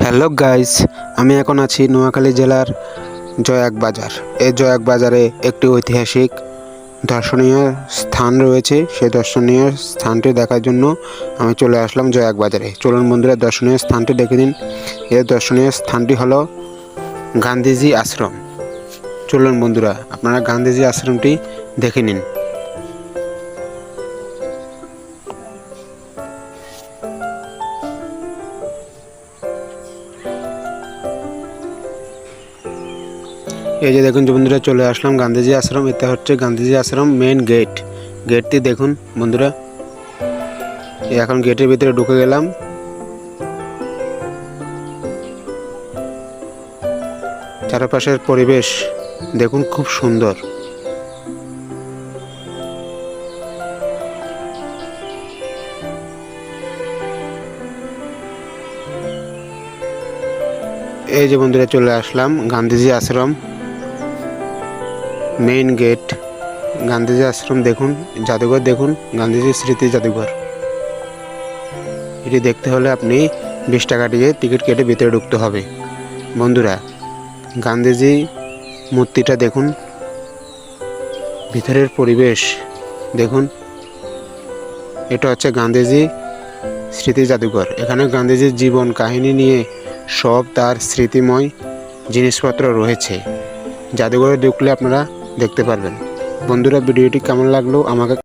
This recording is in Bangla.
হ্যালো গাইস, আমি এখন আছি নোয়াখালী জেলার জয়াক বাজার। এই জয়াক বাজারে একটি ঐতিহাসিক দর্শনীয় স্থান রয়েছে। সেই দর্শনীয় স্থানটি দেখার জন্য আমি চলে আসলাম জয়াক বাজারে। চলুন বন্ধুরা, দর্শনীয় স্থানটি দেখে নিন। এই দর্শনীয় স্থানটি হলো গান্ধীজি আশ্রম। চলুন বন্ধুরা, আপনারা গান্ধীজি আশ্রমটি দেখে নিন। এই যে দেখুন বন্ধুরা, চলে আসলাম গান্ধীজি আশ্রম। এটা হচ্ছে গান্ধীজি আশ্রম মেইন গেট। গেটটি দেখুন বন্ধুরা, এখন গেটের ভিতরে ঢুকে গেলাম। চারপাশের পরিবেশ দেখুন, খুব সুন্দর। এই যে বন্ধুরা, চলে আসলাম গান্ধীজি আশ্রম মেইন গেট। গান্ধীজি আশ্রম দেখুন, জাদুঘর দেখুন, গান্ধীজি স্মৃতি জাদুঘর। এটি দেখতে হলে আপনি 20 টাকা দিয়ে টিকিট কেটে ভিতরে ঢুকতে হবে। বন্ধুরা, গান্ধীজি মূর্তিটা দেখুন, ভিতরের পরিবেশ দেখুন। এটা হচ্ছে গান্ধীজি স্মৃতি জাদুঘর। এখানে গান্ধীজির জীবন কাহিনী নিয়ে সব তার স্মৃতিময় জিনিসপত্র রয়েছে। জাদুঘরে ঢুকলে আপনারা দেখতে পারবেন। বন্ধুরা, ভিডিওটি কেমন লাগলো আমাকে